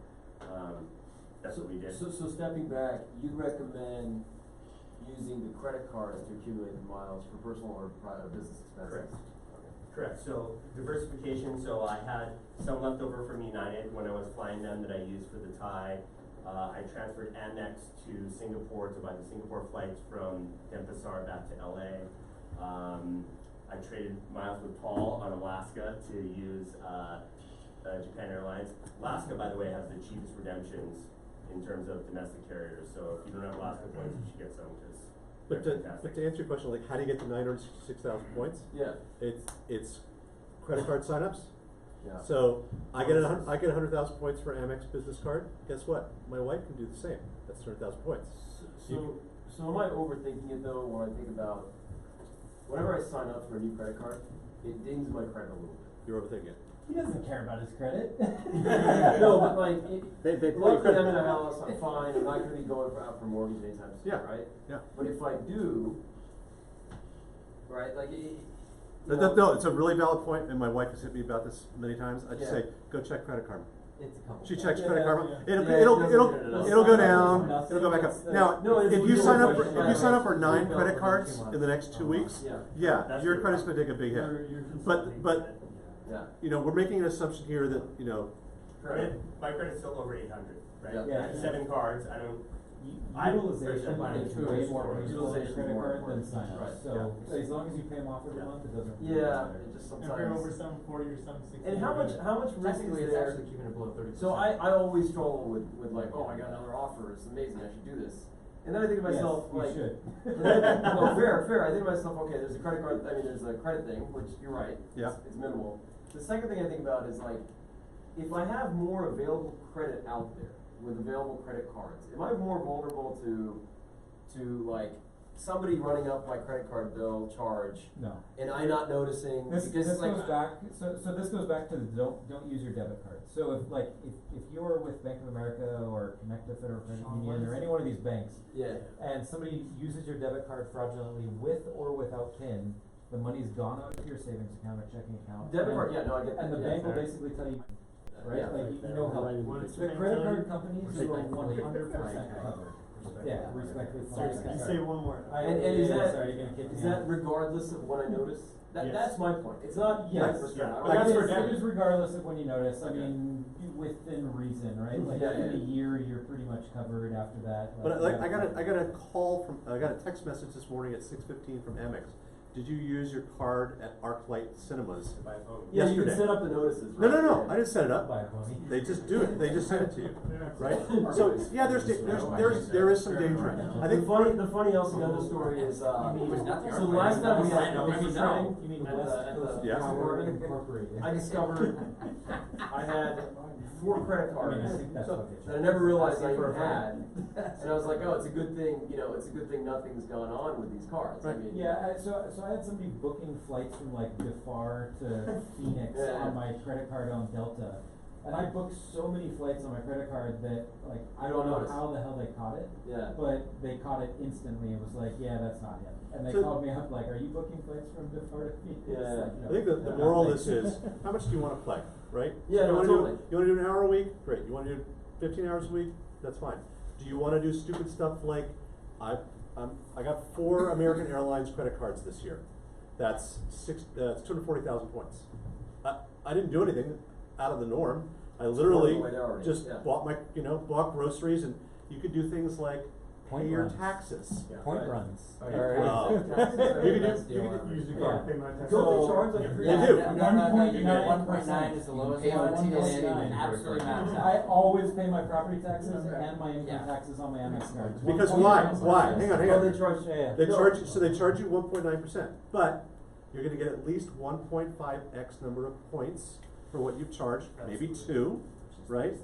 that's what we did. So stepping back, you recommend using the credit cards to accumulate the miles for personal or private business expenses? Correct. Correct. So diversification. So I had some left over from United when I was flying them that I used for the Thai. I transferred Amex to Singapore to buy the Singapore flights from Denpasar back to LA. I traded miles with Paul on Alaska to use Japan Airlines. Alaska, by the way, has the cheapest redemptions in terms of domestic carriers. So if you don't have Alaska points, you should get some because But they're to fantastic. answer your question, like, how do you get to 966,000 points? Yeah. It's credit card signups. Yeah. So I get 100,000 points for Amex business card. Guess what? My wife can do the same. That's 200,000 points. So am I overthinking it though when I think about whenever I sign up for a new credit card, it dings my credit a little bit. You're overthinking it. He doesn't care about his credit. No, but like, They pull your luckily I'm in credit. a house, I'm fine, I'm not gonna be going out for mortgage anytime soon, Yeah. right? Yeah. But if I do, right, like No, it's a really valid point, and my wife has hit me about this many times. I just Yeah. say, go check credit karma. It's a couple. She checks times. credit karma. Yeah. It'll Yeah, it'll it it'll doesn't hit it it'll go up. down. Nothing. It'll go back up. It's, Now, no, it's if you legal sign up question. if you sign up for 9 Legal credit for cards 2 in the next 2 weeks, Yeah. That's your true. credit's gonna take a big hit. You're But Yeah. you know, we're making an assumption here that My credit's still over 800, right? Yeah. Yeah. I have 7 cards. I don't. Utilization personally- is way more painful on a Utilization is credit more card than important. sign-ups, Right, so yeah. as long as you pay them off every month, it doesn't. really Yeah, matter. it just If you're over sometimes. 740 or 760. And how much risk Technically, is it's there? actually keeping it below 30%. So I always struggle with like, oh, I got another offer, it's amazing, I should do this. And then I think to myself, Yes, you like, should. well, fair. I think to myself, okay, there's a credit card, I mean, there's a credit thing, which you're right, Yeah. it's minimal. The second thing I think about is like, if I have more available credit out there with available credit cards, am I more vulnerable to like somebody running up my credit card bill charge No. and I not noticing? This because like, goes back, so this goes back to the don't use your debit card. So if you're with Bank of America or Connect with or Credit Union or any one of these banks, yeah. and somebody uses your debit card fraudulently with or without PIN, the money's gone out of your savings account or checking account. Debit and- card, yeah, no, I get that. And the yeah, bank will fair. basically tell you, right, Yeah. like, you know how, What is the the credit failure? card companies will 100% cover. Yeah, respectfully. You say one more. And is that, Sorry, you're gonna kick me is that out. regardless of when I notice? Yes. That's my point, it's not Yes, 100%. yeah. I That's mean, for it's- debit. It is regardless of when you notice, I Okay. mean, within reason, right? Like, Yeah, in a yeah. year, you're pretty much covered after that. But like, I got a call from, I got a text message this morning at 6:15 from Amex. Did you use your card at ArcLight Cinemas? By phone. Yeah, you can yesterday? set up the notices, No, right? no, Yeah. I didn't set it up. Buy a pony. They just do it, they just send it to you, right? So, yeah, there is some danger in it. I The think funny else another story is, so the last time we had business training, You mean at West the Coast Yeah. Power Department, Incorporated. I discovered I had 4 credit cards I mean, I think that's what they that I never realized I For a even friend. had. And I was like, oh, it's a good thing, it's a good thing nothing's gone on with these cards. I Right. mean, Yeah, so I had somebody booking flights from like Jafar to Phoenix Yeah. on my credit card on Delta. And I booked so many flights on my credit card that like, I You don't don't know notice. how the hell they caught it. Yeah. But they caught it instantly. It was like, yeah, that's not him. And they So- called me up like, are you booking flights from Jafar to Phoenix? Yeah. Like, no. I think the No, moral of thanks. this is, how much do you wanna play, right? Yeah, You no, wanna totally. you wanna do an hour a week? Great. You wanna do 15 hours a week? That's fine. Do you wanna do stupid stuff like, I got 4 American Airlines credit cards this year. That's 240,000 points. I didn't do anything out of the norm. I literally It's already, just yeah. bought groceries, and you could do things like pay Point your runs. taxes. Point Right. runs. Oh, Or- Wow. You Use your card, pay my taxes. Don't they charge like They do. You get 1.9%. 1.9 is the lowest Yeah, one, and 1.9. then absolutely max out. I always pay my property taxes Okay. and my income Yeah. taxes on my Amex card. Because 1.9. why? Hang on. Oh, they charge, Yeah. They No. charge you, so they charge you 1.9%, but you're gonna get at least 1.5x number of points for what you've charged, maybe 2, right?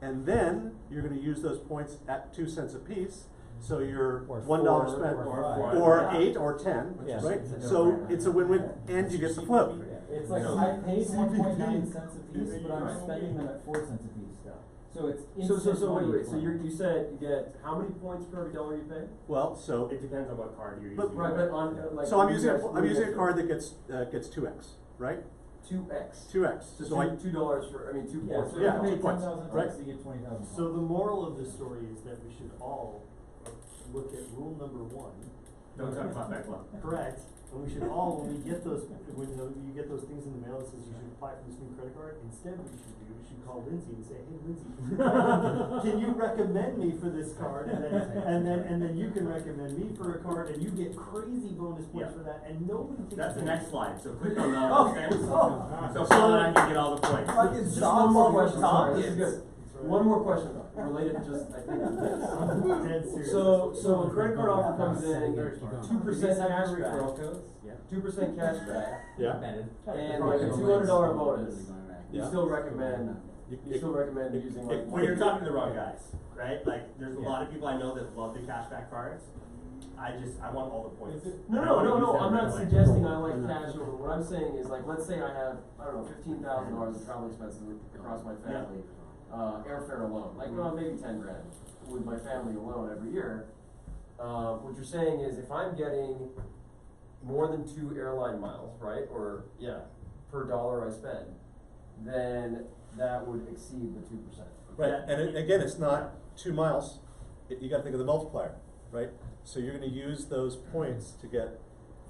And then you're gonna use those points at 2 cents a piece, so you're Or $1 4, spent, or or 5. 8 or 10, Yeah. right? It's a So no-brainer. it's a win-win, and you get the float. It's like, So- I paid CPP. 1.9 cents a piece, but I'm Right. spending them at 4 cents a piece. So it's So instant money wait, so for me. you said you get how many points for every dollar you pay? Well, so, It depends on what card you're But- using. Right, but on, like. so I'm you using, guys- I'm using a card that gets 2x, right? 2x. 2x, So so I, $2 for, I mean, 2 Yeah, points. so for Yeah, if every you two pay dollar. points, 10,000 right. bucks, you get 20,000. So the moral of this story is that we should all look at rule number 1. Don't talk about that one. Correct. And we should all, when we get those, when you get those things in the mail that says you should apply for this new credit card, instead what you should do is you should call Lindsay and say, hey Lindsay, can you recommend me for this card? And then you can recommend me for a card and you get crazy bonus points Yeah. for that and nobody thinks. That's the of it. next slide, so click on that. Oh, okay? oh. So Paul and I can get all the points. Just one more question, sorry, this is good. One more question though, related to just, I think, to this. Dead serious. So a credit card offer comes in, 2% cash referral back, codes? 2% cash back, yeah. and like a $200 bonus. You Yeah. still recommend, You- you still recommend using like. Well, you're talking to the wrong guys, right? Like, there's a lot of people I know that love the cashback cards. I want all the points. No, I no, wanna no, use no, them I'm right not away. suggesting I like cash over, what I'm saying is like, let's say I have, I don't know, $15,000 of travel expenses across my family. Airfare alone, like, maybe 10 grand with my family alone every year. What you're saying is if I'm getting more than 2 airline miles, right, or, yeah, per dollar I spend, then that would exceed the 2%. Right, and again, it's not 2 miles, you gotta think of the multiplier, right? So you're gonna use those points to get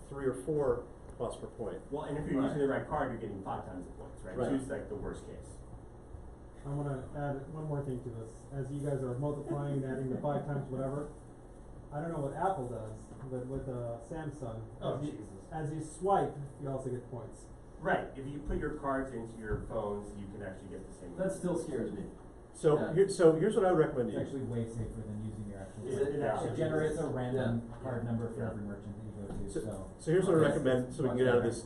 3 or 4 costs per point. Well, and if you're Right. using the right card, you're getting 5 times the points, right? Right. Choose like the worst case. I wanna add one more thing to this, as you guys are multiplying and adding the 5 times whatever, I don't know what Apple does, but with Samsung, as you swipe, you also get points. Right, if you put your cards into your phones, you can actually get the same. That still scares me. So Yeah. here's what I would recommend It's to you. actually way safer than using your actual. Is it? Yeah. It generates a random Yeah. card number for Yeah. every merchant that you go to, So, so. so here's what I recommend, so we can get out of this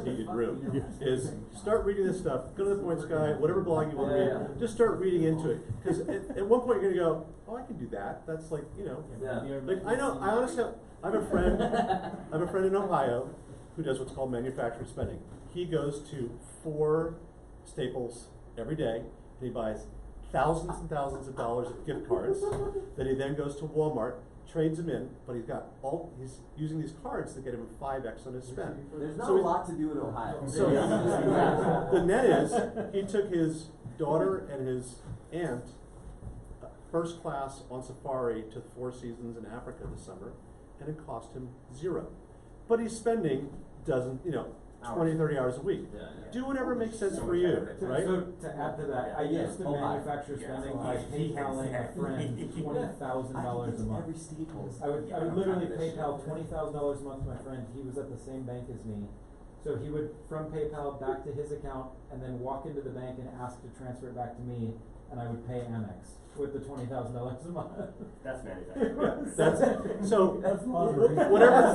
heated room, is start reading this stuff, go to the Points Guy, whatever blog you wanna Yeah, read, yeah. just start reading into it. Cause at one point you're gonna go, oh, I can do that, that's like, you know, Yeah. like, I honestly, I have a friend in Ohio who does what's called manufactured spending. He goes to 4 Staples every day, and he buys thousands and thousands of dollars of gift cards, that he then goes to Walmart, trades them in, but he's using these cards to get him 5x on his spend. There's not So a he- lot to do in Ohio. So, the net is, he took his daughter and his aunt first class on safari to 4 Seasons in Africa this summer, and it cost him 0. But he's spending 20, 30 hours a week. Yeah, yeah. Do whatever makes sense for you, right? So to add to that, I used to manufacture spending by PayPaling a friend $20,000 a month. Every Staples. I would literally PayPal $20,000 a month to my friend. He was at the same bank as me. So he would, from PayPal back to his account, and then walk into the bank and ask to transfer it back to me, and I would pay Amex with the $20,000 a month. That's manufactured. That's, so, That's lottery. whatever.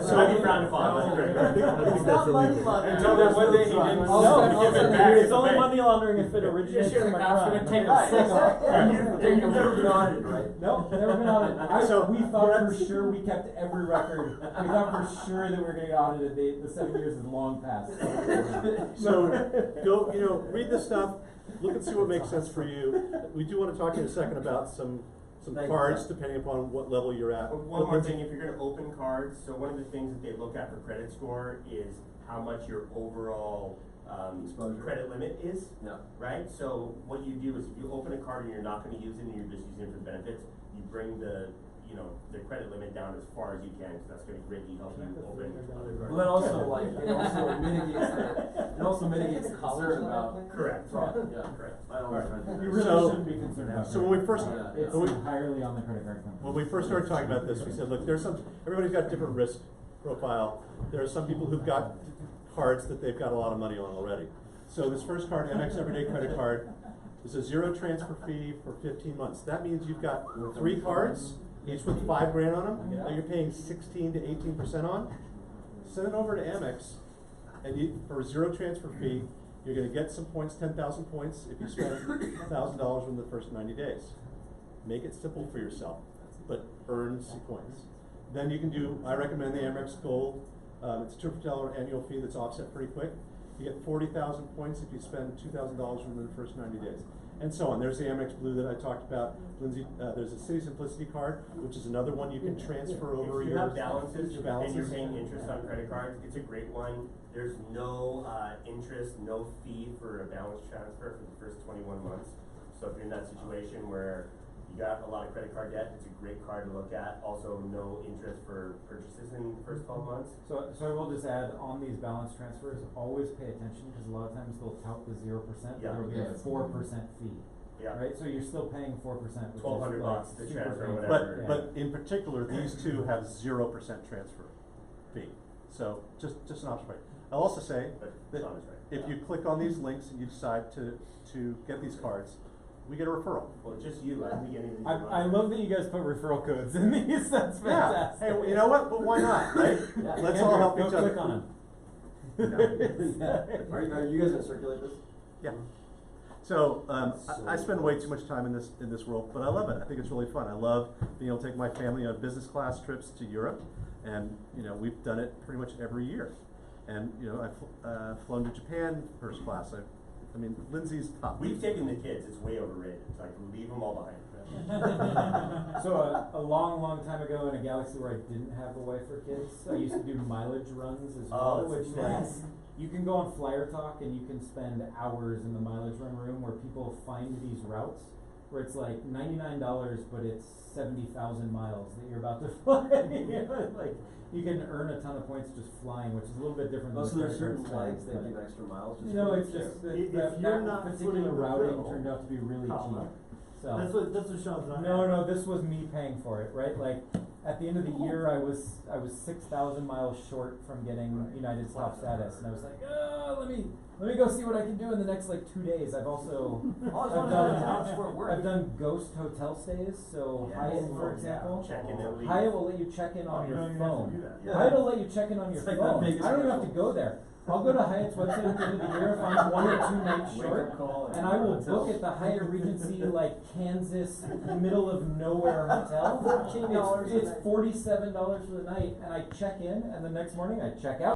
So I'd be frowned upon, that's great. It's not money laundering. Until then one day he didn't No, sell to give it back. it's only money laundering if it originates from a crime. You've never been audited, right? Nope, never been audited. So- We thought for sure, we kept every record. We thought for sure that we were gonna get audited. The 7 years is long past. So, go, read this stuff, look and see what makes sense for you. We do wanna talk in a second about some Thank you. cards, depending upon what level you're at. One more thing, if you're gonna open cards, so one of the things that they look at for credit score is how much your overall Exposure. credit limit is, Yeah. right? So what you do is if you open a card and you're not gonna use it and you're just using it for benefits, you bring the credit limit down as far as you can, because that's gonna greatly help you open other cards. Well, that also it also mitigates the concern about Correct. fraud, yeah. Correct. I don't know. You really So- shouldn't be concerned about So when we first, Yeah. It's when we, entirely on the credit card company. when we first started talking about this, we said, look, everybody's got different risk profile. There are some people who've got cards that they've got a lot of money on already. So this first card, Amex Everyday Credit Card, is a 0 transfer fee for 15 months. That means you've got 3 cards, each with $5,000 on them, that you're paying 16 to 18% on. Send it over to Amex, and for a 0 transfer fee, you're gonna get some points, 10,000 points, if you spend $1,000 within the first 90 days. Make it simple for yourself, but earn some points. Then you can I recommend the Amex Gold. It's a $250 annual fee that's offset pretty quick. You get 40,000 points if you spend $2,000 within the first 90 days. And so on. There's the Amex Blue that I talked about. Lindsay, there's a City Simplicity card, which is another one you can transfer over If you have balances and you're balances. paying interest on credit cards, it's a great one. There's no interest, no fee for a balance transfer for the first 21 months. So if you're in that situation where you got a lot of credit card debt, it's a great card to look at. Also, no interest for purchases in the first 12 months. So I will just add, on these balance transfers, always pay attention, because a lot of times they'll tout the 0%, but Yeah. there will be a Yeah. 4% fee. Yeah. Right, so you're still paying 4%, which is $1,200 like to super transfer, painful. whatever. But in particular, these two have 0% transfer fee. So just an option. I'll also say But that Sean is right. if you click on these links and you decide to get these cards, we get a referral. Well, just you, I don't think any of these. I love that you guys put referral codes in these, that's Yeah. fantastic. Hey, well, you know what? But why not, right? Yeah. Let's Andrew, all help go each other. click on them. Are you guys gonna circulate this? Yeah. So I spend way too much time in this world, but I love it. I think it's really fun. I love being able to take my family on business class trips to Europe, and we've done it pretty much every year. And I've flown to Japan first class. I mean, Lindsay's top. We've taken the kids, it's way overrated. Like, leave them all behind. So a long time ago, in a galaxy where I didn't have a wife or kids, I used to do mileage runs as well, Oh, that's which nice. you can go on Flyer Talk and you can spend hours in the mileage run room where people find these routes where it's like $99, but it's 70,000 miles that you're about to fly. Like, you can earn a ton of points just flying, which is a little bit different than Oh, the so there's credit certain card flags spend, that but- give extra miles just No, for it's the just share. that, If you're that not particular footing the routing bill, turned out to be really Comma. cheap. So That's what Sean's not. no, this was me paying for it, right? Like at the end of the year, I was 6,000 miles short from getting United Top status, and I was like, let me go see what I can do in the next like 2 days. I've also I've done ghost hotel stays, so Yes. Hyatt, for Oh, example, yeah. Check in and leave. Hyatt will let you check in Oh, on you your don't even have to phone. do that. Yeah. Hyatt will let you check in on your It's like that phone. Vegas I don't even have to airport. go there. I'll go to Hyatt's website at the end of the year if I'm 1 or 2 nights Wake short, up call and I will hotel. book at the Hyatt Regency, like Kansas, middle of nowhere hotel. $14 It's a night. $47 for the night, and I check in, and the next morning I check out.